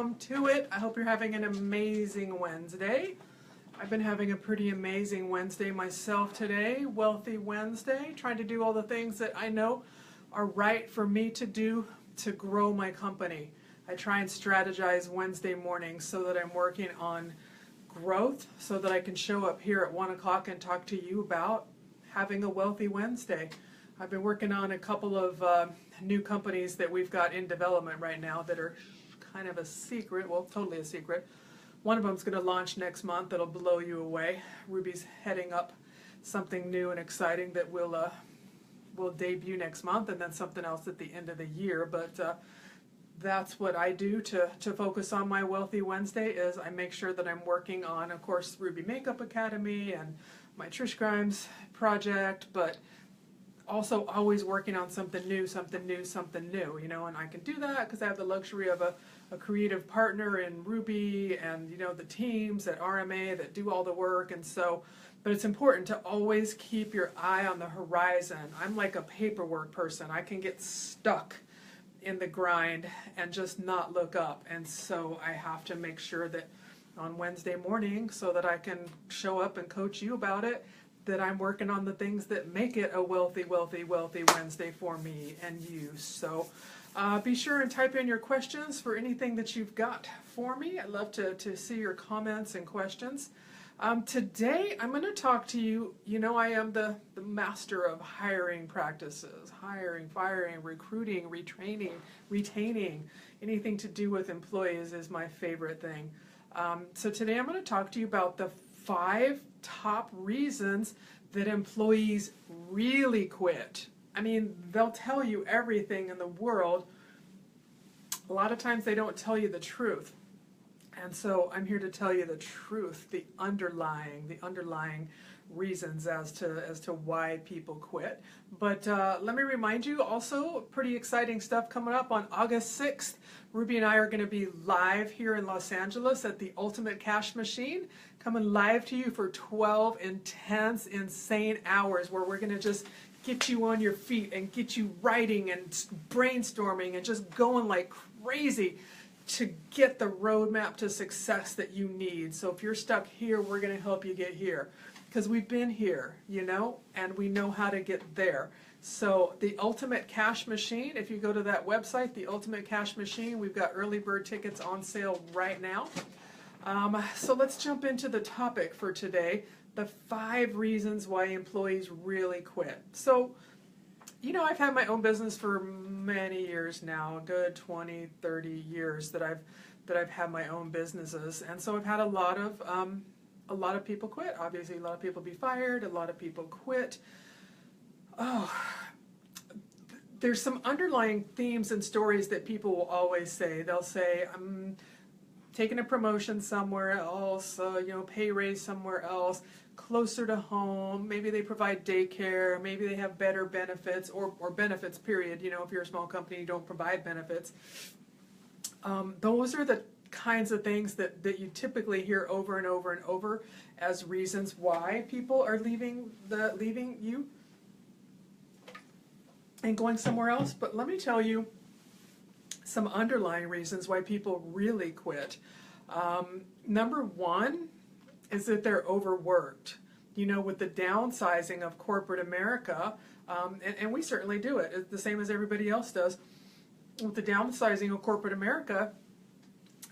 To it. I hope you're having an amazing Wednesday. I've been having a pretty amazing Wednesday myself today. Wealthy Wednesday, trying to do all the things that I know are right for me to do to grow my company. I try and strategize Wednesday mornings so that I'm working on growth so that I can show up here at 1 o'clock and talk to you about having a wealthy Wednesday. I've been working on a couple of new companies that we've got in development right now that are kind of a secret, well, totally a secret. One of them is going to launch next month that'll blow you away. Ruby's heading up something new and exciting that will debut next month, and then something else at the end of the year. But that's what I do to focus on my Wealthy Wednesday, is I make sure that I'm working on, of course, Ruby Makeup Academy and my Trish Grimes project, but also always working on something new, you know, and I can do that because I have the luxury of a creative partner in Ruby and, you know, the teams at RMA that do all the work. And so, but it's important to always keep your eye on the horizon. I'm like a paperwork person. I can get stuck in the grind and just not look up. And so I have to make sure that on Wednesday morning, so that I can show up and coach you about it, that I'm working on the things that make it a wealthy Wednesday for me and you. So be sure and type in your questions for anything that you've got for me. I'd love to see your comments and questions. Today I'm going to talk to you. You know, I am the master of hiring practices. Hiring, firing, recruiting, retraining, retaining. Anything to do with employees is my favorite thing. So today I'm going to talk to you about the 5 top reasons that employees really quit. I mean, they'll tell you everything in the world. A lot of times they don't tell you the truth. And so I'm here to tell you the truth, the underlying reasons as to why people quit. But let me remind you also, pretty exciting stuff coming up on August 6th. Ruby and I are going to be live here in Los Angeles at the Ultimate Cash Machine, coming live to you for 12 intense, insane hours where we're going to just get you on your feet and get you writing and brainstorming and just going like crazy to get the roadmap to success that you need. So if you're stuck here, we're going to help you get here, because we've been here, you know, and we know how to get there. So the Ultimate Cash Machine, if you go to that website, the Ultimate Cash Machine, we've got early bird tickets on sale right now. So let's jump into the topic for today, the 5 reasons why employees really quit. So, you know, I've had my own business for many years now, a good 20, 30 years that I've had my own businesses. And so I've had a lot of people quit. Obviously, a lot of people be fired, a lot of people quit. Oh, there's some underlying themes and stories that people will always say. They'll say, I'm taking a promotion somewhere else, you know, pay raise somewhere else, closer to home. Maybe they provide daycare. Maybe they have better benefits, or benefits, period. You know, if you're a small company, you don't provide benefits. Those are the kinds of things that you typically hear over and over and over as reasons why people are leaving you and going somewhere else. But let me tell you some underlying reasons why people really quit. Number 1 is that they're overworked. You know, with the downsizing of corporate America, and we certainly do it, it's the same as everybody else does. With the downsizing of corporate America,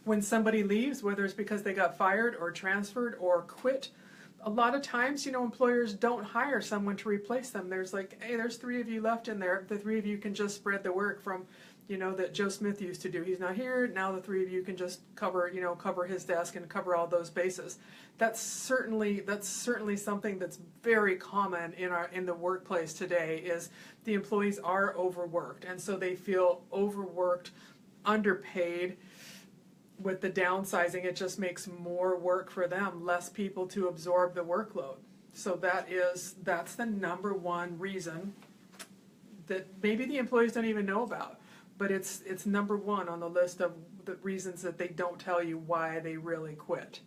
when somebody leaves, whether it's because they got fired or transferred or quit, a lot of times, you know, employers don't hire someone to replace them. There's like, hey, there's 3 of you left in there. The 3 of you can just spread the work from, you know, that Joe Smith used to do. He's not here. Now the 3 of you can just cover his desk and cover all those bases. That's certainly something that's very common in the workplace today, is the employees are overworked. And so they feel overworked, underpaid. With the downsizing, it just makes more work for them, less people to absorb the workload. So that's the number 1 reason that maybe the employees don't even know about, but it's number 1 on the list of the reasons that they don't tell you why they really quit.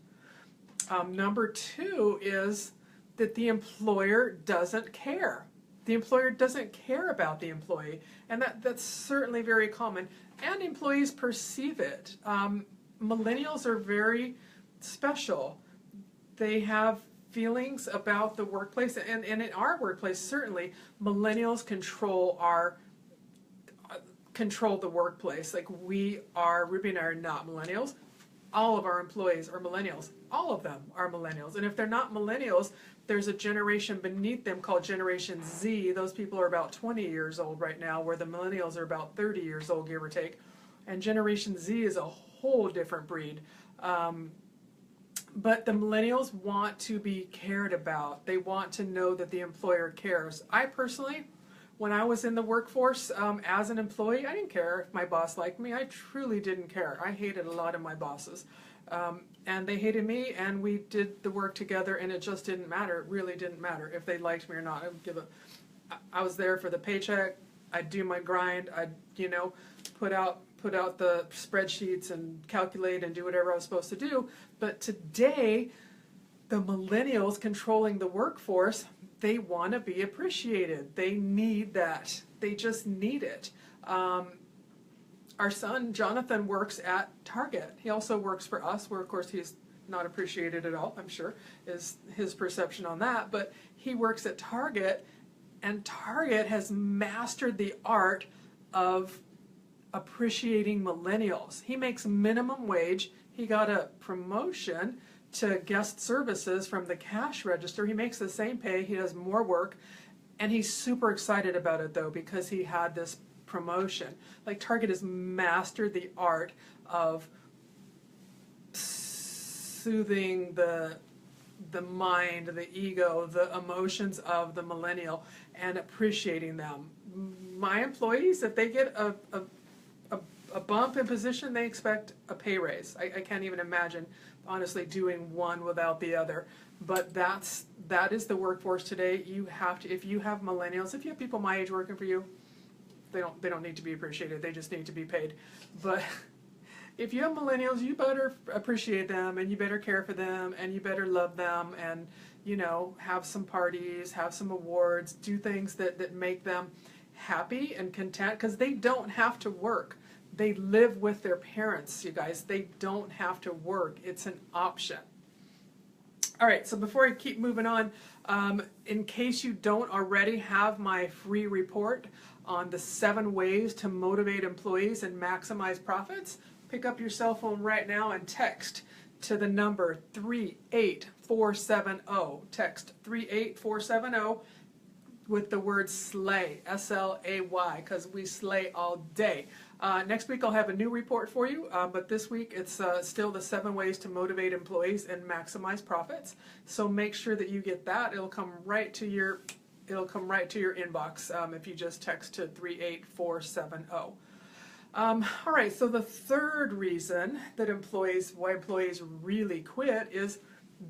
Number 2 is that the employer doesn't care. The employer doesn't care about the employee, and that's certainly very common, and employees perceive it. millennials are very special. They have feelings about the workplace, and in our workplace, certainly, millennials control the workplace. Like Ruby and I are not millennials. All of our employees are millennials. All of them are millennials. And if they're not millennials, there's a generation beneath them called Generation Z. Those people are about 20 years old right now, where the millennials are about 30 years old, give or take. And Generation Z is a whole different breed. But the millennials want to be cared about. They want to know that the employer cares. I personally, when I was in the workforce as an employee, I didn't care if my boss liked me. I truly didn't care. I hated a lot of my bosses. And they hated me, and we did the work together, and it just didn't matter. It really didn't matter if they liked me or not. I was there for the paycheck. I'd do my grind. I'd, put out the spreadsheets and calculate and do whatever I was supposed to do. But today, the millennials controlling the workforce, they want to be appreciated. They need that. They just need it. Our son, Jonathan, works at Target. He also works for us, where, of course, he's not appreciated at all, I'm sure, is his perception on that. But he works at Target, and Target has mastered the art of appreciating millennials. He makes minimum wage. He got a promotion to guest services from the cash register. He makes the same pay. He does more work, and he's super excited about it, though, because he had this promotion. Like, Target has mastered the art of soothing the mind, the ego, the emotions of the millennial, and appreciating them. My employees, if they get a bump in position, they expect a pay raise. I can't even imagine, honestly, doing one without the other. But that is the workforce today. You have to, if you have millennials, if you have people my age working for you, they don't need to be appreciated. They just need to be paid. But if you have millennials, you better appreciate them, and you better care for them, and you better love them, and have some parties, have some awards, do things that make them happy and content, because they don't have to work. They live with their parents, you guys. They don't have to work. It's an option. All right, so before I keep moving on, in case you don't already have my free report on the 7 ways to motivate employees and maximize profits, pick up your cell phone right now and text to the number 38470. Text 38470 with the word slay, S-L-A-Y, because we slay all day. Next week I'll have a new report for you, but this week it's still the 7 ways to motivate employees and maximize profits. So make sure that you get that. It'll come right to your inbox if you just text to 38470. All right, so the third reason that why employees really quit is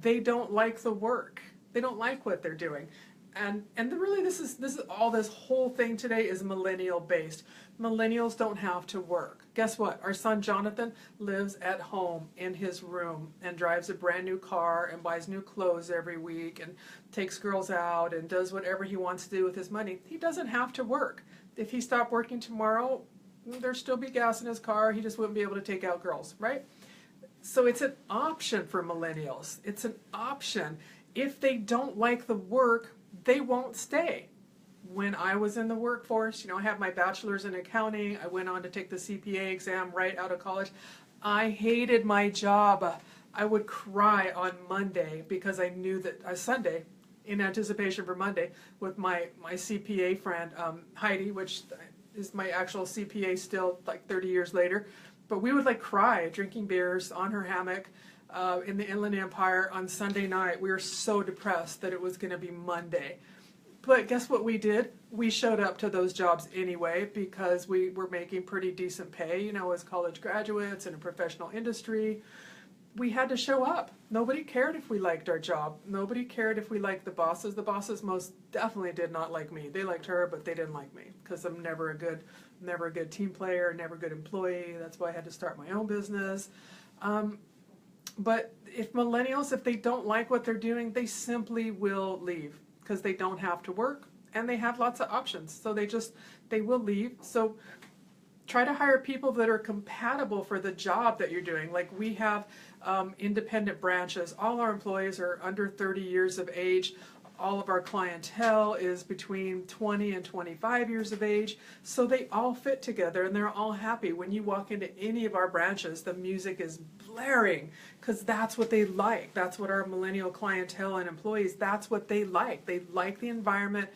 they don't like the work. They don't like what they're doing. And really this whole thing today is millennial based. Millennials don't have to work. Guess what? Our son Jonathan lives at home in his room and drives a brand new car and buys new clothes every week and takes girls out and does whatever he wants to do with his money. He doesn't have to work. If he stopped working tomorrow, there'd still be gas in his car. He just wouldn't be able to take out girls, right? So it's an option for millennials. It's an option. If they don't like the work, they won't stay. When I was in the workforce, I have my bachelor's in accounting. I went on to take the CPA exam right out of college. I hated my job. I would cry on Monday because I knew that Sunday, in anticipation for Monday, with my CPA friend Heidi, which is my actual CPA still, like 30 years later. But we would cry drinking beers on her hammock in the Inland Empire on Sunday night. We were so depressed that it was going to be Monday. But guess what we did? We showed up to those jobs anyway because we were making pretty decent pay, as college graduates in a professional industry. We had to show up. Nobody cared if we liked our job. Nobody cared if we liked the bosses. The bosses most definitely did not like me. They liked her, but they didn't like me because I'm never a good team player, never a good employee. That's why I had to start my own business. But if millennials, if they don't like what they're doing, they simply will leave because they don't have to work and they have lots of options. So they will leave. So Try to hire people that are compatible for the job that you're doing. Like we have independent branches. All our employees are under 30 years of age. All of our clientele is between 20 and 25 years of age. So they all fit together and they're all happy. When you walk into any of our branches, the music is blaring because that's what they like. That's what our millennial clientele and employees, that's what they like. They like the environment.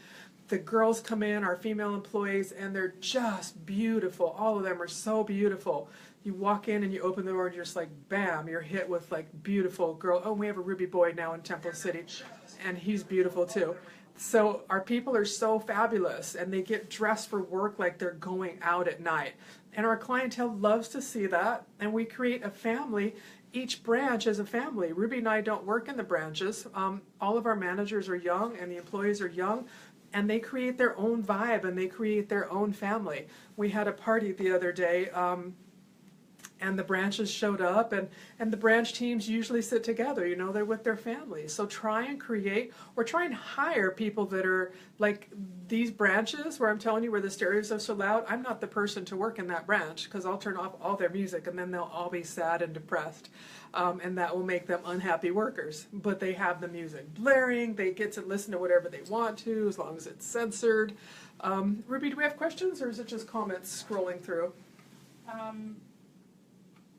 The girls come in, our female employees, and they're just beautiful. All of them are so beautiful. You walk in and you open the door and you're just like, bam, you're hit with like beautiful girl. Oh, we have a Ruby boy now in Temple City, and he's beautiful too. So our people are so fabulous, and they get dressed for work like they're going out at night. And our clientele loves to see that, and we create a family. Each branch is a family. Ruby and I don't work in the branches. All of our managers are young, and the employees are young. And they create their own vibe, and they create their own family. We had a party the other day, and the branches showed up, and the branch teams usually sit together. You know, they're with their families. So try and create, or try and hire people that are like these branches where I'm telling you where the stereos are so loud. I'm not the person to work in that branch because I'll turn off all their music, and then they'll all be sad and depressed. And that will make them unhappy workers. But they have the music blaring. They get to listen to whatever they want to, as long as it's censored. Ruby, do we have questions, or is it just comments scrolling through?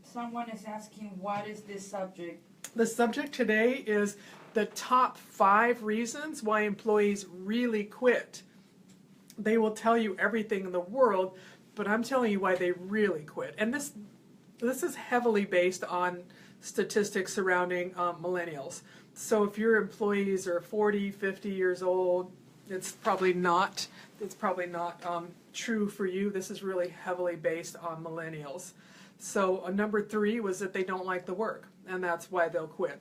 Someone is asking, what is this subject? The subject today is the top 5 reasons why employees really quit. They will tell you everything in the world, but I'm telling you why they really quit. And this is heavily based on statistics surrounding millennials. So if your employees are 40, 50 years old, it's probably not true for you. This is really heavily based on millennials. So number 3 was that they don't like the work, and that's why they'll quit.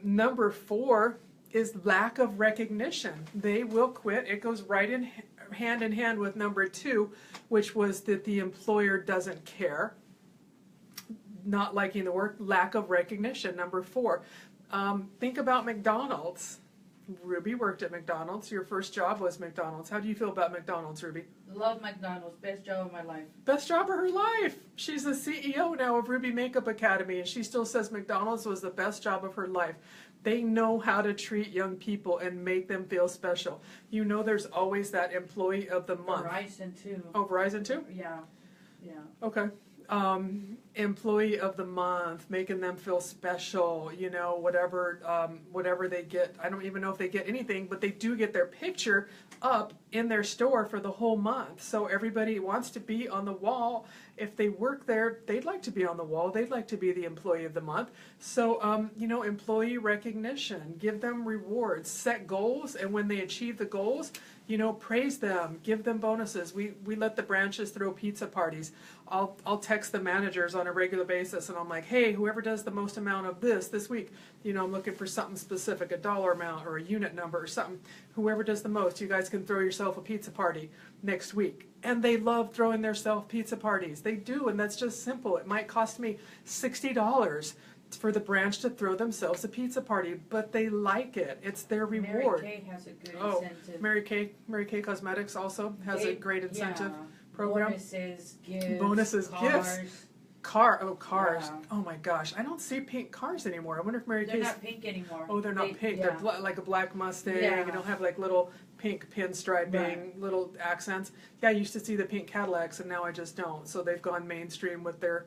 Number 4 is lack of recognition. They will quit. It goes right in hand with number 2, which was that the employer doesn't care. Not liking the work, lack of recognition. Number 4, think about McDonald's. Ruby worked at McDonald's. Your first job was McDonald's. How do you feel about McDonald's, Ruby? Love McDonald's. Best job of my life. Best job of her life. She's the CEO now of Ruby Makeup Academy, and she still says McDonald's was the best job of her life. They know how to treat young people and make them feel special. You know, there's always that employee of the month. Verizon too. Oh, Verizon too? Yeah. Okay. Employee of the month, making them feel special, you know, whatever they get. I don't even know if they get anything, but they do get their picture up in their store for the whole month. So everybody wants to be on the wall. If they work there, they'd like to be on the wall. They'd like to be the employee of the month. So, you know, employee recognition, give them rewards, set goals, and when they achieve the goals, you know, praise them, give them bonuses. We let the branches throw pizza parties. I'll text the managers on a regular basis, and I'm like, hey, whoever does the most amount of this week, you know, I'm looking for something specific, a dollar amount or a unit number or something. Whoever does the most, you guys can throw yourself a pizza party next week. And they love throwing themselves pizza parties. They do, and that's just simple. It might cost me $60 for the branch to throw themselves a pizza party, but they like it. It's their reward. Mary Kay has a good incentive. Mary Kay Cosmetics also has a great incentive program. Bonuses, gifts. Cars. Cars. Yeah. Oh my gosh, I don't see pink cars anymore. I wonder if Mary Kay's... They're not pink anymore. Oh, they're not pink. Yeah. They're like a black Mustang, Yeah. and they'll have like little pink pinstriping, Right. little accents. Yeah, I used to see the pink Cadillacs, and now I just don't. So they've gone mainstream with their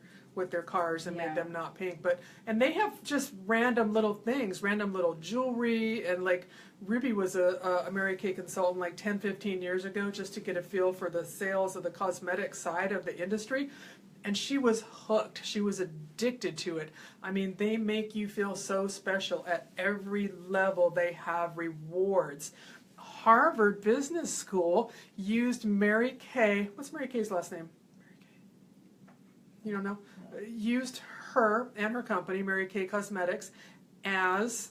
cars and made them not pink. And they have just random little things, random little jewelry, and like Ruby was a Mary Kay consultant like 10, 15 years ago just to get a feel for the sales of the cosmetic side of the industry. And she was hooked. She was addicted to it. I mean, they make you feel so special at every level. They have rewards. Harvard Business School used Mary Kay. What's Mary Kay's last name? Mary Kay. You don't know? Used her and her company, Mary Kay Cosmetics, as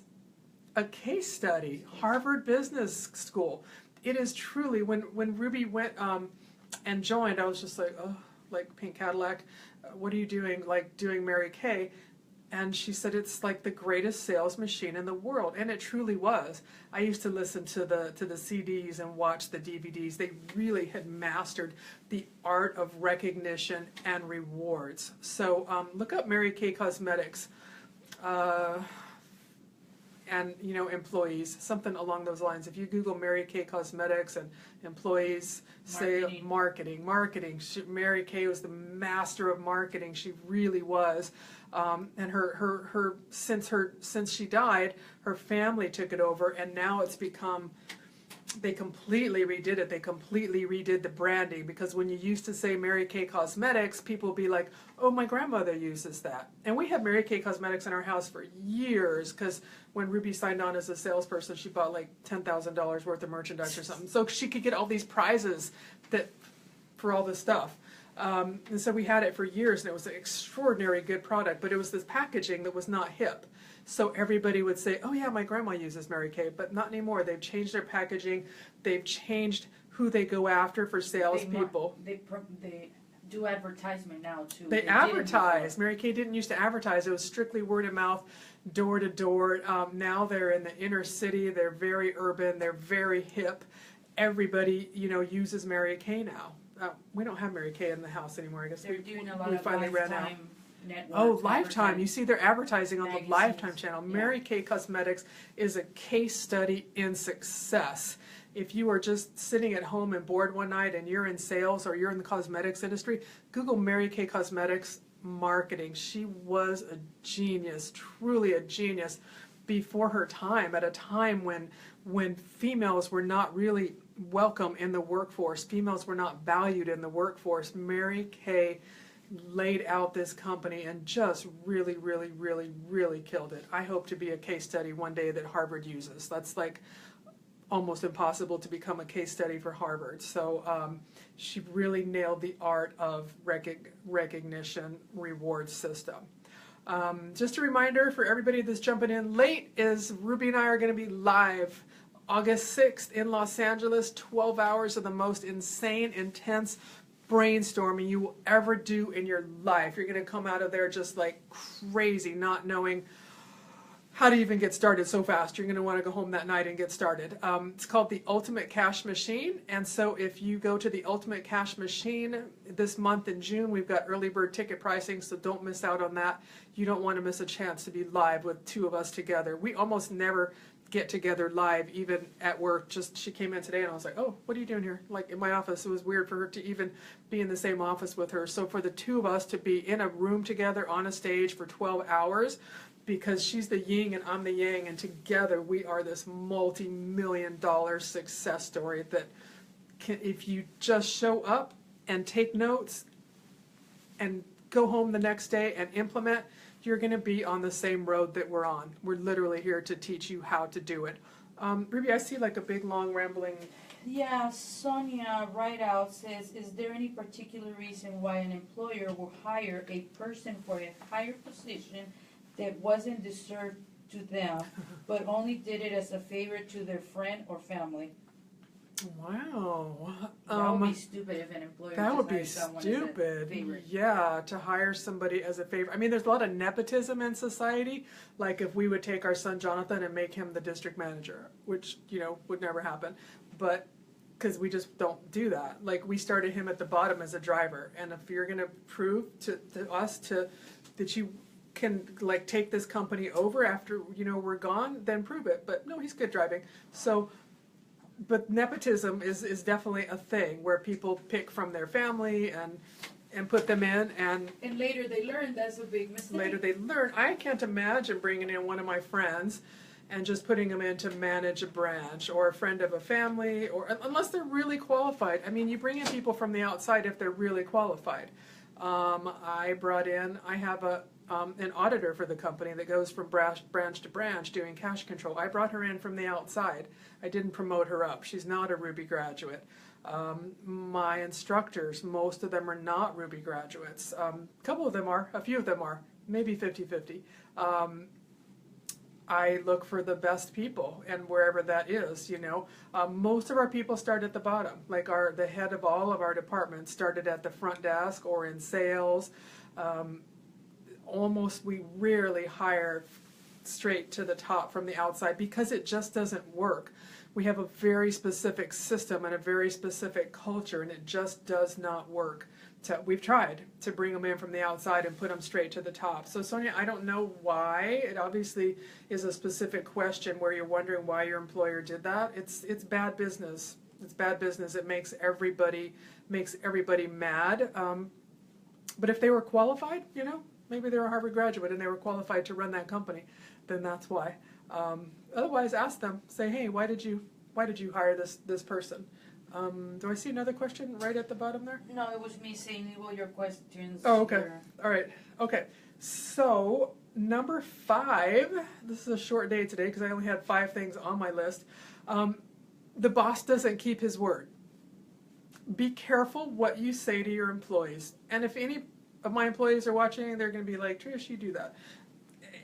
a case study. Harvard Business School. It is truly, when Ruby went and joined, I was just like, oh, like pink Cadillac, what are you doing? Like doing Mary Kay. And she said it's like the greatest sales machine in the world, and it truly was. I used to listen to the CDs and watch the DVDs. They really had mastered the art of recognition and rewards. So look up Mary Kay Cosmetics. And employees, something along those lines. If you Google Mary Kay Cosmetics and employees, say marketing. Mary Kay was the master of marketing. She really was. And her since she died, her family took it over, and now it's become. They completely redid it. They completely redid the branding, because when you used to say Mary Kay Cosmetics, people would be like, oh, my grandmother uses that. And we had Mary Kay Cosmetics in our house for years, because when Ruby signed on as a salesperson, she bought like $10,000 worth of merchandise or something. So she could get all these prizes for all this stuff. And so we had it for years, and it was an extraordinary good product, but it was this packaging that was not hip. So everybody would say, oh yeah, my grandma uses Mary Kay, but not anymore. They've changed their packaging. They've changed who they go after for salespeople. They do advertisement now too. They advertise. Mary Kay didn't used to advertise. It was strictly word of mouth, door to door. Now they're in the inner city. They're very urban. They're very hip. Everybody, uses Mary Kay now. We don't have Mary Kay in the house anymore. I guess we finally ran out. Oh, Lifetime. You see, they're advertising on the Lifetime channel. Yeah. Mary Kay Cosmetics is a case study in success. If you are just sitting at home and bored one night and you're in sales or you're in the cosmetics industry, Google Mary Kay Cosmetics marketing. She was a genius, truly a genius before her time, at a time when females were not really welcome in the workforce. Females were not valued in the workforce. Mary Kay laid out this company and just really, really, really, really killed it. I hope to be a case study one day that Harvard uses. That's like almost impossible to become a case study for Harvard. So she really nailed the art of recognition reward system. Just a reminder for everybody that's jumping in late is Ruby and I are going to be live August 6th in Los Angeles, 12 hours of the most insane, intense brainstorming you will ever do in your life. You're going to come out of there just like crazy, not knowing how to even get started so fast. You're going to want to go home that night and get started. It's called the Ultimate Cash Machine, and so if you go to the Ultimate Cash Machine this month in June, we've got early bird ticket pricing, so don't miss out on that. You don't want to miss a chance to be live with two of us together. We almost never get together live, even at work. Just she came in today and I was like, oh, what are you doing here? Like in my office. It was weird for her to even be in the same office with her. So for the two of us to be in a room together on a stage for 12 hours, because she's the yin and I'm the yang, and together we are this multi-million-dollar success story that if you just show up and take notes and go home the next day and implement, you're going to be on the same road that we're on. We're literally here to teach you how to do it. Ruby, I see like a big, long, rambling... Yeah, Sonia Rideout says, is there any particular reason why an employer will hire a person for a higher position that wasn't deserved to them, but only did it as a favor to their friend or family? Wow. That would be stupid if an employer that would be hires someone stupid. As a favor. Yeah, to hire somebody as a favor. I mean, there's a lot of nepotism in society. Like if we would take our son Jonathan and make him the district manager, which, would never happen. But because we just don't do that. Like we started him at the bottom as a driver. And if you're going to prove to us that you can like take this company over after, we're gone, then prove it. But no, he's good driving. So... But nepotism is definitely a thing where people pick from their family and put them in, and later they learn that's a big mistake. Later they learn. I can't imagine bringing in one of my friends and just putting them in to manage a branch, or a friend of a family, or unless they're really qualified. I mean, you bring in people from the outside if they're really qualified. I have an auditor for the company that goes from branch to branch doing cash control. I brought her in from the outside. I didn't promote her up. She's not a Ruby graduate. My instructors, most of them are not Ruby graduates. A couple of them are, a few of them are, maybe 50-50. I look for the best people, and wherever that is, most of our people start at the bottom. Like the head of all of our departments started at the front desk or in sales. we rarely hire straight to the top from the outside because it just doesn't work. We have a very specific system and a very specific culture, and it just does not work. We've tried to bring them in from the outside and put them straight to the top. So Sonia, I don't know why. It obviously is a specific question where you're wondering why your employer did that. It's bad business. It's bad business. It makes everybody mad. But if they were qualified, maybe they're a Harvard graduate and they were qualified to run that company, then that's why. Otherwise, ask them. Say, hey, why did you hire this person? Do I see another question right at the bottom there? No, it was me saying all your questions. Oh, okay. Here. All right. Okay. So number 5. This is a short day today because I only had 5 things on my list. The boss doesn't keep his word. Be careful what you say to your employees. And if any of my employees are watching, they're going to be like, Trish, you do that.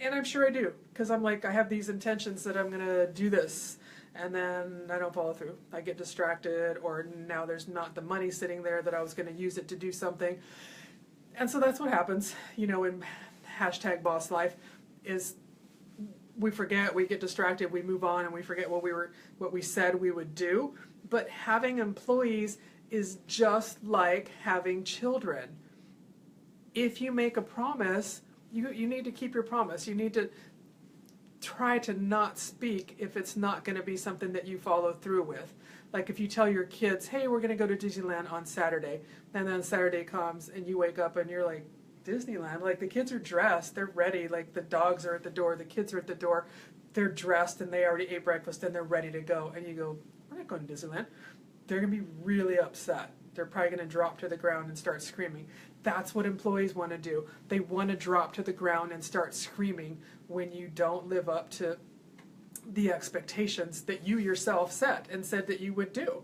And I'm sure I do, because I'm like, I have these intentions that I'm going to do this, and then I don't follow through. I get distracted, or now there's not the money sitting there that I was going to use it to do something. And so that's what happens, in #boss life, is we forget, we get distracted, we move on, and we forget what we said we would do. But having employees is just like having children. If you make a promise, you need to keep your promise. You need to try to not speak if it's not going to be something that you follow through with. Like if you tell your kids, hey, we're going to go to Disneyland on Saturday, and then Saturday comes and you wake up and you're like, Disneyland? Like the kids are dressed, they're ready, like the dogs are at the door, the kids are at the door, they're dressed and they already ate breakfast and they're ready to go. And you go, we're not going to Disneyland. They're going to be really upset. They're probably going to drop to the ground and start screaming. That's what employees want to do. They want to drop to the ground and start screaming when you don't live up to the expectations that you yourself set and said that you would do.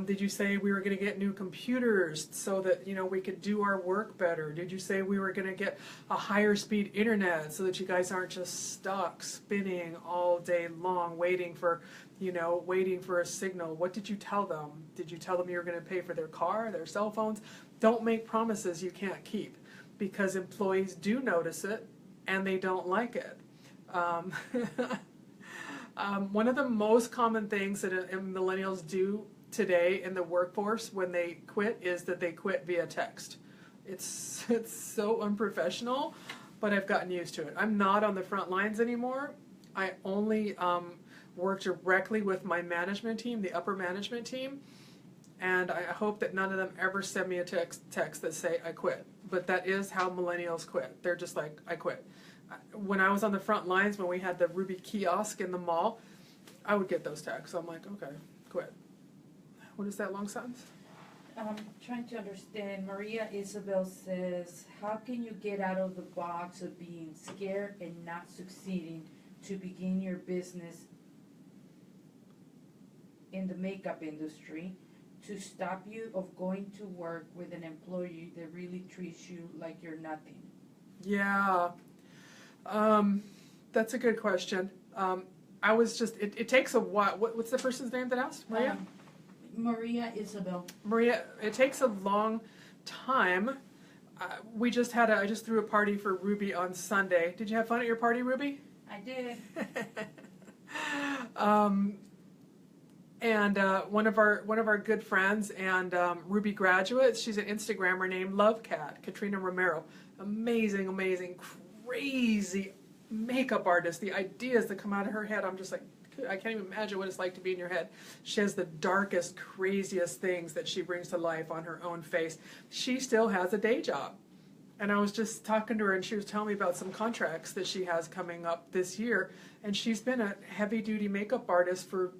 Did you say we were going to get new computers so that we could do our work better? Did you say we were going to get a higher speed internet so that you guys aren't just stuck spinning all day long waiting for a signal? What did you tell them? Did you tell them you were going to pay for their car, their cell phones? Don't make promises you can't keep, because employees do notice it and they don't like it. One of the most common things that millennials do today in the workforce when they quit is that they quit via text. It's so unprofessional, but I've gotten used to it. I'm not on the front lines anymore. I only work directly with my management team, the upper management team, and I hope that none of them ever send me a text that say I quit. But that is how millennials quit. They're just like, I quit. When I was on the front lines, when we had the Ruby kiosk in the mall, I would get those texts. I'm like, okay, quit. What is that long sentence? I'm trying to understand. Maria Isabel says, how can you get out of the box of being scared and not succeeding to begin your business in the makeup industry to stop you of going to work with an employee that really treats you like you're nothing? Yeah. That's a good question. I was just, it takes a while. What's the person's name that asked? Maria? Maria Isabel. Maria, it takes a long time. I just threw a party for Ruby on Sunday. Did you have fun at your party, Ruby? I did. And one of our good friends and Ruby graduate, she's an Instagrammer named Lovecat, Katrina Romero. Amazing, crazy makeup artist. The ideas that come out of her head, I'm just like, I can't even imagine what it's like to be in your head. She has the darkest, craziest things that she brings to life on her own face. She still has a day job. And I was just talking to her, and she was telling me about some contracts that she has coming up this year. And she's been a heavy-duty makeup artist for,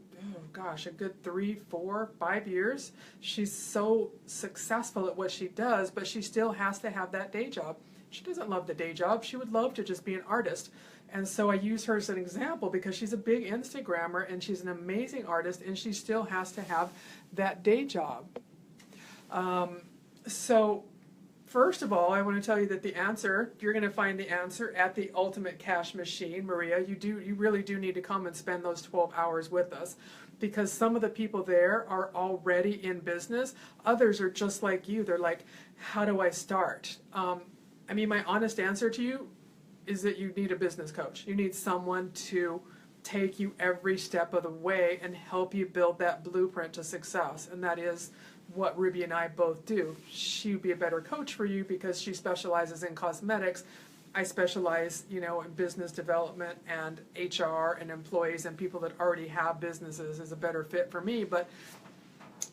a good 3, 4, 5 years. She's so successful at what she does, but she still has to have that day job. She doesn't love the day job. She would love to just be an artist. And so I use her as an example because she's a big Instagrammer and she's an amazing artist, and she still has to have that day job. So first of all, I want to tell you that you're going to find the answer at the Ultimate Cash Machine, Maria. You really do need to come and spend those 12 hours with us, because some of the people there are already in business. Others are just like you. They're like, how do I start? I mean, my honest answer to you is that you need a business coach. You need someone to take you every step of the way and help you build that blueprint to success. And that is what Ruby and I both do. She would be a better coach for you because she specializes in cosmetics. I specialize, you know, in business development, and HR and employees and people that already have businesses is a better fit for me. But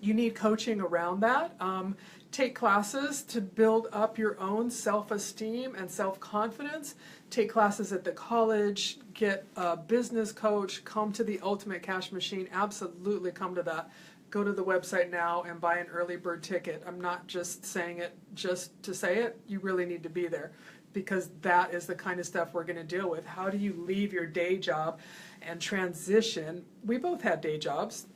you need coaching around that. Take classes to build up your own self-esteem and self-confidence. Take classes at the college, get a business coach, come to the Ultimate Cash Machine. Absolutely come to that. Go to the website now and buy an early bird ticket. I'm not just saying it just to say it. You really need to be there, because that is the kind of stuff we're going to deal with. How do you leave your day job and transition? We both had day jobs,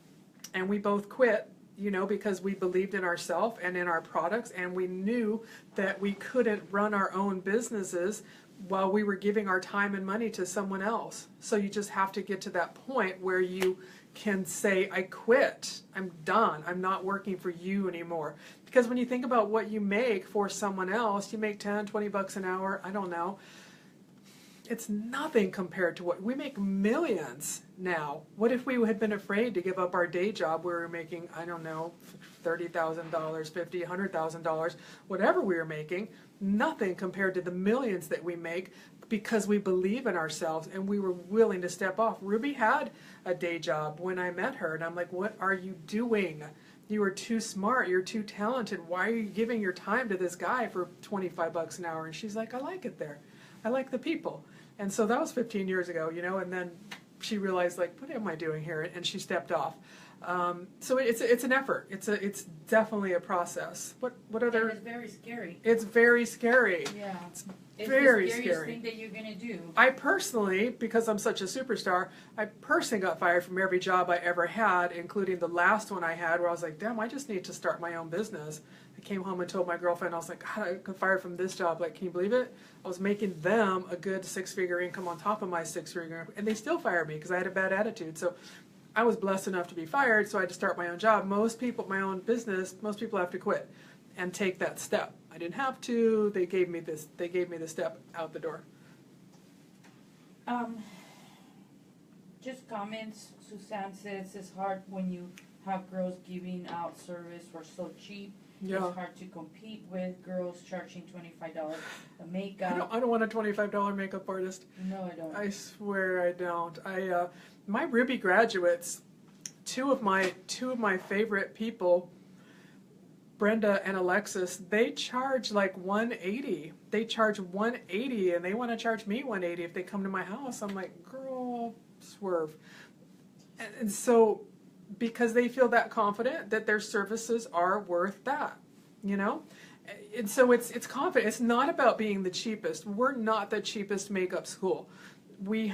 and we both quit, you know, because we believed in ourselves and in our products, and we knew that we couldn't run our own businesses while we were giving our time and money to someone else. So you just have to get to that point where you can say, I quit, I'm done, I'm not working for you anymore. Because when you think about what you make for someone else, you make 10, 20 bucks an hour, I don't know. It's nothing compared to what we make. Millions now. What if we had been afraid to give up our day job where we were making, I don't know, $30,000, $50,000, $100,000, whatever we were making? Nothing compared to the millions that we make, because we believe in ourselves and we were willing to step off. Ruby had a day job when I met her, and I'm like, what are you doing? You are too smart, you're too talented. Why are you giving your time to this guy for 25 bucks an hour? And she's like, I like it there. I like the people. And so that was 15 years ago, you know, and then she realized, like, what am I doing here? And she stepped off. So it's an effort. It's definitely a process. What other? And it's very scary. It's very scary. Yeah. It's very the scariest scary. thing that you're gonna do. I personally, because I'm such a superstar, I personally got fired from every job I ever had, including the last one I had, where I was like, damn, I just need to start my own business. I came home and told my girlfriend, I was like, God, I got fired from this job. Like, can you believe it? I was making them a good six-figure income on top of my six-figure income, and they still fired me because I had a bad attitude. So I was blessed enough to be fired, so I had to start my own job. Most people, my own business, most people have to quit and take that step. I didn't have to. They gave me this. They gave me the step out the door. Just comments. Suzanne says it's hard when you have girls giving out service for so cheap. Yeah. It's hard to compete with girls charging $25 a makeup. I don't want a $25 makeup artist. No, I don't. I swear I don't. My Ruby graduates, two of my favorite people, Brenda and Alexis, they charge like $180. They charge $180, and they want to charge me $180 if they come to my house. I'm like, girl, swerve. And so, because they feel that confident that their services are worth that, you know? And so it's confident. It's not about being the cheapest. We're not the cheapest makeup school. We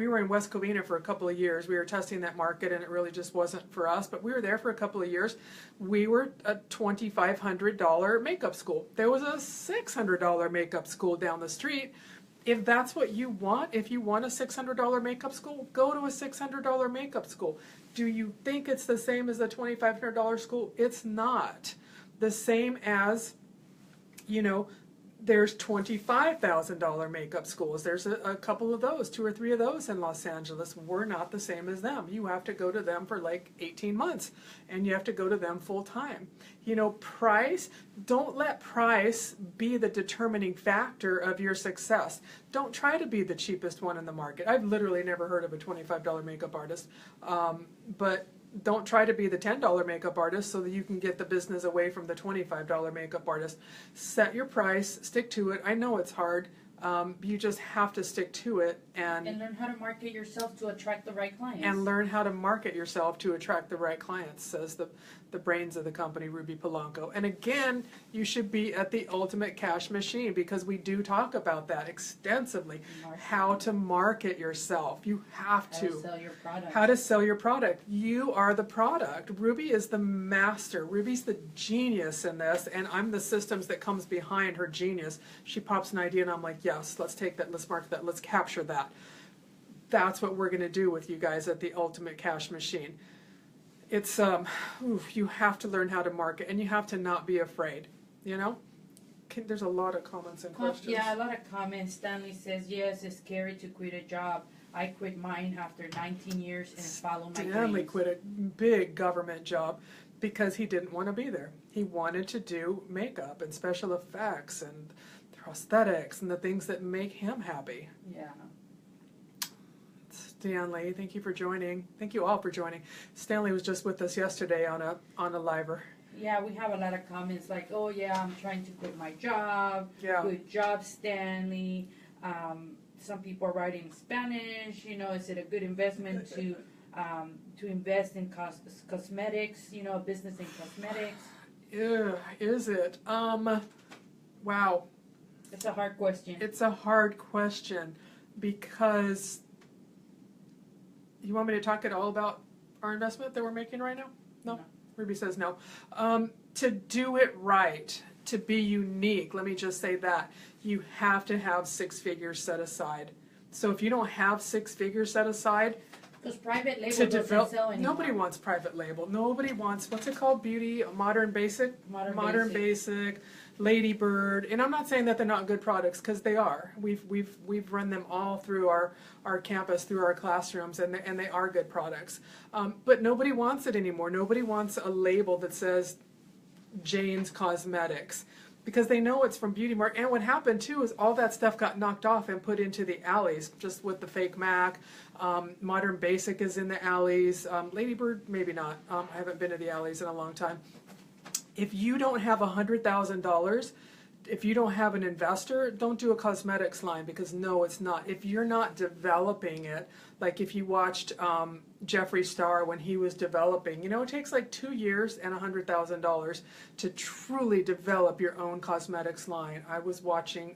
were in West Covina for a couple of years. We were testing that market, and it really just wasn't for us, but we were there for a couple of years. We were a $2,500 makeup school. There was a $600 makeup school down the street. If that's what you want, if you want a $600 makeup school, go to a $600 makeup school. Do you think it's the same as a $2,500 school? It's not. The same as, you know, there's $25,000 makeup schools. There's a couple of those, 2 or 3 of those in Los Angeles. We're not the same as them. You have to go to them for like 18 months, and you have to go to them full time. You know, price, don't let price be the determining factor of your success. Don't try to be the cheapest one in the market. I've literally never heard of a $25 makeup artist, but don't try to be the $10 makeup artist so that you can get the business away from the $25 makeup artist. Set your price, stick to it. I know it's hard. You just have to stick to it and learn how to market yourself to attract the right clients. And learn how to market yourself to attract the right clients, says the brains of the company, Ruby Polanco. And again, you should be at the Ultimate Cash Machine, because we do talk about that extensively. How to market yourself. You have to. How to sell your product. How to sell your product. You are the product. Ruby is the master. Ruby's the genius in this, and I'm the systems that comes behind her genius. She pops an idea, and I'm like, yes, let's take that, let's market that, let's capture that. That's what we're going to do with you guys at the Ultimate Cash Machine. It's, you have to learn how to market, and you have to not be afraid, you know? there's a lot of comments and questions. Yeah, a lot of comments. Stanley says, yes, it's scary to quit a job. I quit mine after 19 years and followed my Stanley dreams. quit a big government job because he didn't want to be there. He wanted to do makeup and special effects and prosthetics and the things that make him happy. Yeah. Stanley, thank you for joining. Thank you all for joining. Stanley was just with us yesterday on a liver. Yeah, we have a lot of comments like, oh yeah, I'm trying to quit my job. Yeah. Good job, Stanley. Some people are writing in Spanish. You know, is it a good investment to invest in cosmetics? You know, business in cosmetics. Yeah, is it? Wow. It's a hard question. It's a hard question because you want me to talk at all about our investment that we're making right now? No. Ruby says no. To do it right, to be unique, let me just say that, you have to have 6 figures set aside. So if you don't have 6 figures set aside, because private label to doesn't develop, sell anymore. nobody wants private label. Nobody wants, what's it called? Beauty, modern basic, basic, Ladybird. And I'm not saying that they're not good products, because they are. We've run them all through our campus, through our classrooms, and they are good products. But nobody wants it anymore. Nobody wants a label that says Jane's Cosmetics, because they know it's from Beauty Mart. And what happened too is all that stuff got knocked off and put into the alleys, just with the fake MAC. Modern Basic is in the alleys. Ladybird, maybe not. I haven't been to the alleys in a long time. If you don't have $100,000, if you don't have an investor, don't do a cosmetics line, because no, it's not. If you're not developing it, like if you watched Jeffree Star when he was developing, you know, it takes like 2 years and $100,000 to truly develop your own cosmetics line. I was watching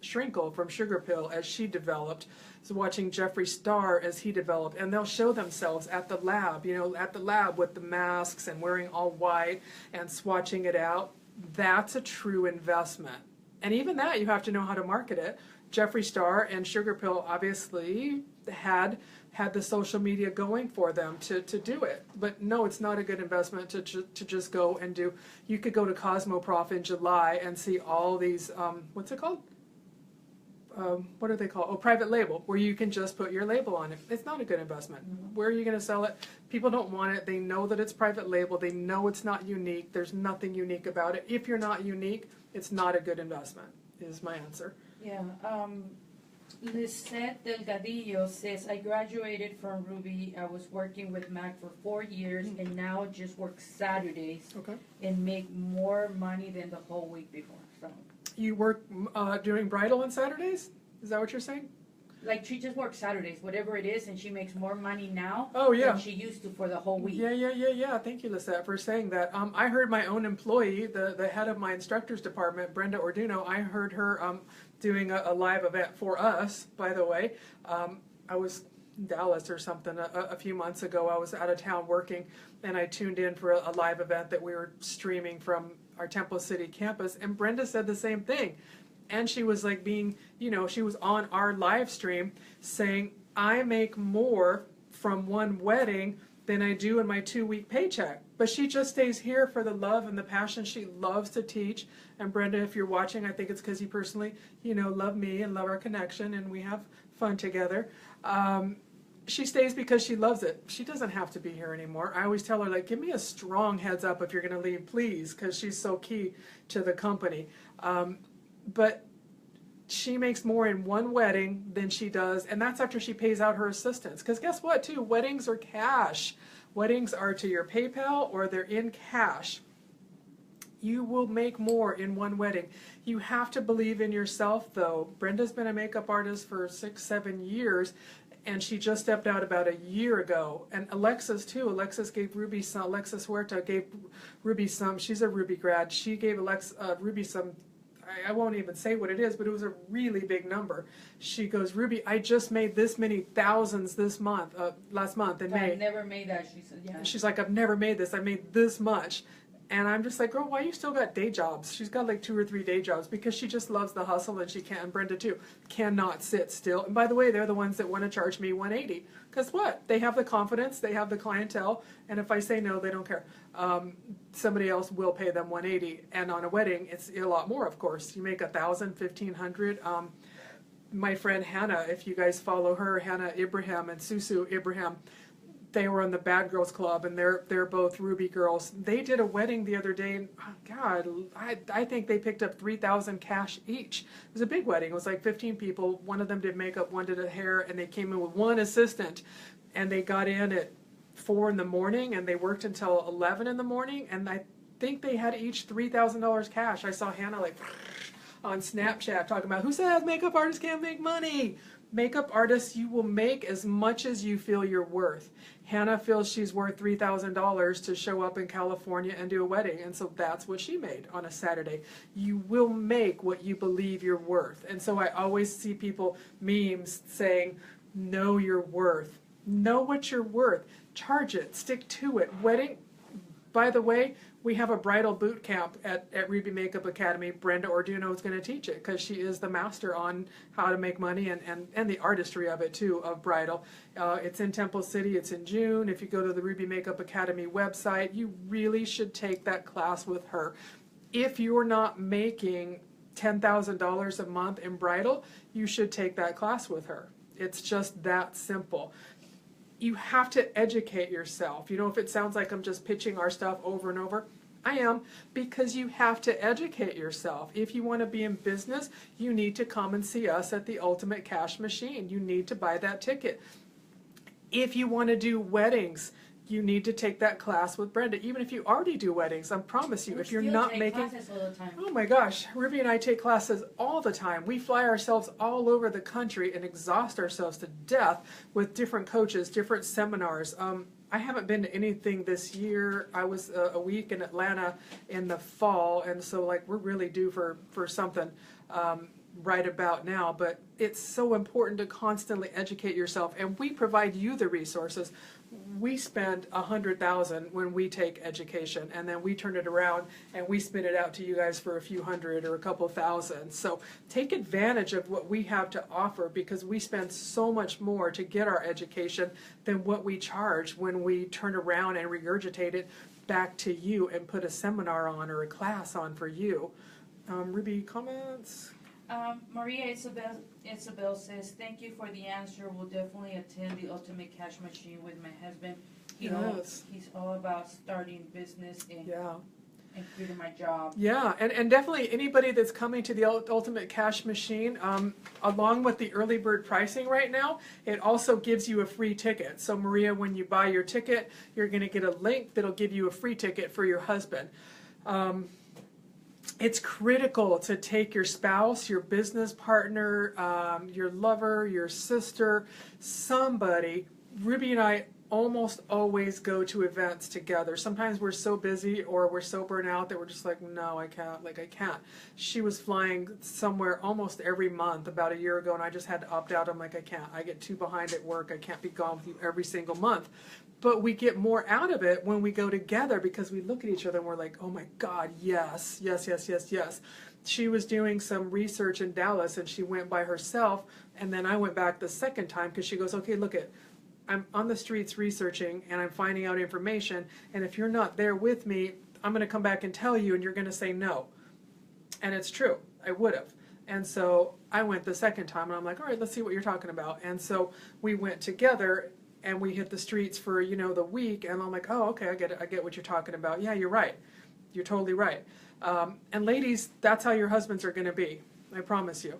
Shrinkle from Sugar Pill as she developed. So watching Jeffree Star as he developed, and they'll show themselves at the lab, you know, at the lab with the masks and wearing all white and swatching it out. That's a true investment. And even that, you have to know how to market it. Jeffree Star and Sugar Pill obviously had the social media going for them to do it. But no, it's not a good investment to just go and do. You could go to Cosmoprof in July and see all these, what's it called? What are they called? Oh, private label, where you can just put your label on it. It's not a good investment. Where are you going to sell it? People don't want it. They know that it's private label. They know it's not unique. There's nothing unique about it. If you're not unique, it's not a good investment, is my answer. Yeah. Lisette Delgadillo says, I graduated from Ruby. I was working with Mac for 4 years and now just work Saturdays and make more money than the whole week before. So you work doing bridal on Saturdays? Is that what you're saying? Like, she just works Saturdays, whatever it is, and she makes more money now than she used to for the whole week. Yeah. Thank you, Lisette, for saying that. I heard my own employee, the head of my instructors department, Brenda Orduno, I heard her doing a live event for us, by the way. I was in Dallas or something a few months ago. I was out of town working, and I tuned in for a live event that we were streaming from our Temple City campus, and Brenda said the same thing. And she was like being, you know, she was on our live stream saying, I make more from one wedding than I do in my 2-week paycheck. But she just stays here for the love and the passion. She loves to teach. And Brenda, if you're watching, I think it's because you personally, you know, love me and love our connection, and we have fun together. She stays because she loves it. She doesn't have to be here anymore. I always tell her, like, give me a strong heads up if you're going to leave, please, because she's so key to the company. But she makes more in one wedding than she does, and that's after she pays out her assistants. Because guess what, too? Weddings are cash. Weddings are to your PayPal or they're in cash. You will make more in one wedding. You have to believe in yourself, though. Brenda's been a makeup artist for 6-7 years, and she just stepped out about a year ago. And Alexis, too. Alexis gave Ruby some. Alexis Huerta gave Ruby some. She's a Ruby grad. She gave Ruby some. I won't even say what it is, but it was a really big number. She goes, Ruby, I just made this many thousands this month, last month in May. I've never made that, she said, yeah. She's like, I've never made this. I made this much. And I'm just like, girl, why you still got day jobs? She's got like 2 or 3 day jobs because she just loves the hustle, and she can't, and Brenda too, cannot sit still. And by the way, they're the ones that want to charge me $180. Because what? They have the confidence, they have the clientele, and if I say no, they don't care. Somebody else will pay them $180. And on a wedding, it's a lot more, of course. You make $1,000, $1,500. My friend Hannah, if you guys follow her, Hannah Ibrahim and Susu Ibrahim, they were in the Bad Girls Club, and they're both Ruby girls. They did a wedding the other day, and oh God, I think they picked up $3,000 cash each. It was a big wedding. It was like 15 people. One of them did makeup, one did hair, and they came in with one assistant, and they got in at 4 in the morning, and they worked until 11 in the morning, and I think they had each $3,000 cash. I saw Hannah like on Snapchat talking about, who says makeup artists can't make money? Makeup artists, you will make as much as you feel you're worth. Hannah feels she's worth $3,000 to show up in California and do a wedding, and so that's what she made on a Saturday. You will make what you believe you're worth. And so I always see people, memes, saying, know your worth. Know what you're worth. Charge it. Stick to it. Wedding, by the way, we have a bridal boot camp at Ruby Makeup Academy. Brenda Orduno is going to teach it because she is the master on how to make money and the artistry of it too, of bridal. It's in Temple City. It's in June. If you go to the Ruby Makeup Academy website, you really should take that class with her. If you're not making $10,000 a month in bridal, you should take that class with her. It's just that simple. You have to educate yourself. You know, if it sounds like I'm just pitching our stuff over and over, I am, because you have to educate yourself. If you want to be in business, you need to come and see us at the Ultimate Cash Machine. You need to buy that ticket. If you want to do weddings, you need to take that class with Brenda. Even if you already do weddings, I promise you, if you're not making classes all the time. Oh my gosh, Ruby and I take classes all the time. We fly ourselves all over the country and exhaust ourselves to death with different coaches, different seminars. I haven't been to anything this year. I was a week in Atlanta in the fall, and so like we're really due for something right about now. But it's so important to constantly educate yourself, and we provide you the resources. We spend $100,000 when we take education, and then we turn it around and we spit it out to you guys for a few hundred or a couple thousand. So take advantage of what we have to offer, because we spend so much more to get our education than what we charge when we turn around and regurgitate it back to you and put a seminar on or a class on for you. Ruby, comments? Maria Isabel says, thank you for the answer. We'll definitely attend the Ultimate Cash Machine with my husband. Yes. He's all about starting business and, Yeah. and creating my job. Yeah, and definitely anybody that's coming to the Ultimate Cash Machine, along with the early bird pricing right now, it also gives you a free ticket. So Maria, when you buy your ticket, you're going to get a link that'll give you a free ticket for your husband. It's critical to take your spouse, your business partner, your lover, your sister, somebody. Ruby and I almost always go to events together. Sometimes we're so busy or we're so burnt out that we're just like, no, I can't. Like, I can't. She was flying somewhere almost every month about a year ago, and I just had to opt out. I'm like, I can't. I get too behind at work. I can't be gone with you every single month. But we get more out of it when we go together, because we look at each other and we're like, oh my God, yes, yes, yes, yes, yes. She was doing some research in Dallas, and she went by herself, and then I went back the second time because she goes, okay, look it. I'm on the streets researching, and I'm finding out information, and if you're not there with me, I'm going to come back and tell you, and you're going to say no. And it's true. I would have. And so I went the second time, and I'm like, all right, let's see what you're talking about. And so we went together, and we hit the streets for, you know, the week, and I'm like, oh, okay, I get it. I get what you're talking about. Yeah, you're right. You're totally right. And ladies, that's how your husbands are going to be. I promise you.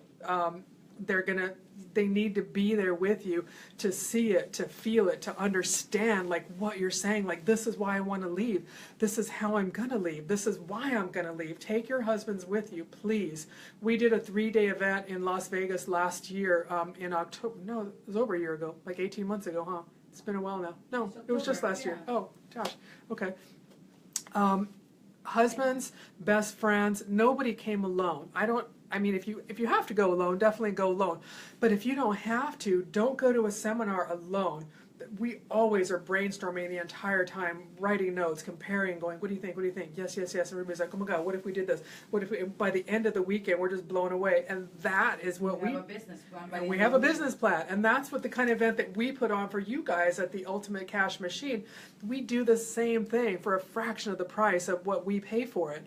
They need to be there with you to see it, to feel it, to understand like what you're saying. Like, this is why I want to leave. This is how I'm going to leave. This is why I'm going to leave. Take your husbands with you, please. We did a 3-day event in Las Vegas last year in October. No, it was over a year ago, like 18 months ago, huh? It's been a while now. No, it was just last year. Oh, gosh. Okay. Husbands, best friends, nobody came alone. I mean, if you have to go alone, definitely go alone. But if you don't have to, don't go to a seminar alone. we always are brainstorming the entire time, writing notes, comparing, going, what do you think? What do you think? Yes, yes, yes. Everybody's like, oh my God, what if we did this? What if we, and by the end of the weekend, we're just blown away. And that is what We have a business plan. and we have a business plan. And that's what the kind of event that we put on for you guys at the Ultimate Cash Machine. We do the same thing for a fraction of the price of what we pay for it.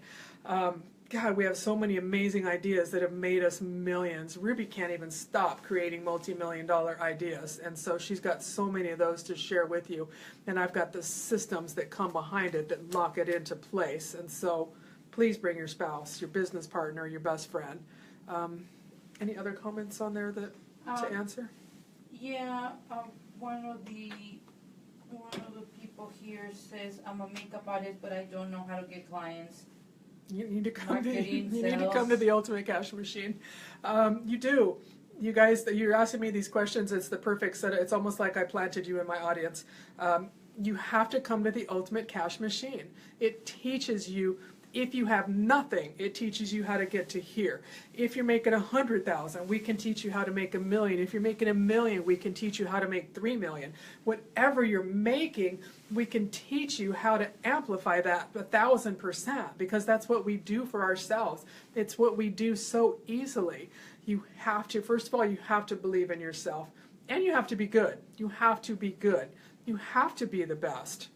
God, we have so many amazing ideas that have made us millions. Ruby can't even stop creating multi-million-dollar ideas, and so she's got so many of those to share with you. And I've got the systems that come behind it that lock it into place. And so please bring your spouse, your business partner, your best friend. Any other comments on there that to answer? Yeah, one of the people here says, I'm a makeup artist, but I don't know how to get clients. You need to come Marketing, to, you need to come to the Ultimate Cash Machine. You do. You guys, you're asking me these questions. It's the perfect set. It's almost like I planted you in my audience. You have to come to the Ultimate Cash Machine. It teaches you. If you have nothing, it teaches you how to get to here. If you're making 100,000, we can teach you how to make 1 million. If you're making 1 million, we can teach you how to make 3 million. Whatever you're making, we can teach you how to amplify that 1,000%, because that's what we do for ourselves. It's what we do so easily. You have to, first of all, you have to believe in yourself, and you have to be good. You have to be good. You have to be the best.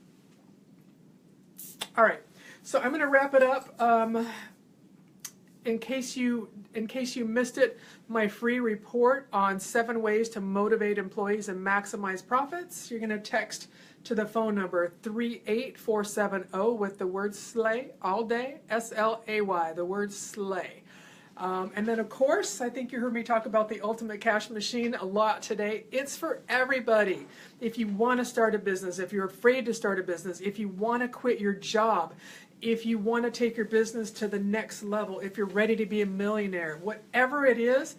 All right. So I'm going to wrap it up. In case you missed it, my free report on 7 ways to motivate employees and maximize profits. You're going to text to the phone number 38470 with the word SLAY all day, SLAY, the word SLAY. And then, of course, I think you heard me talk about the Ultimate Cash Machine a lot today. It's for everybody. If you want to start a business, if you're afraid to start a business, if you want to quit your job, if you want to take your business to the next level, if you're ready to be a millionaire, whatever it is,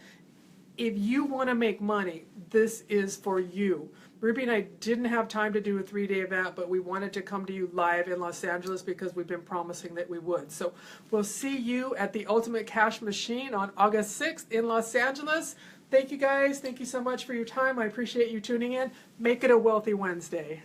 if you want to make money, this is for you. Ruby and I didn't have time to do a 3-day event, but we wanted to come to you live in Los Angeles because we've been promising that we would. So we'll see you at the Ultimate Cash Machine on August 6th in Los Angeles. Thank you guys. Thank you so much for your time. I appreciate you tuning in. Make it a wealthy Wednesday.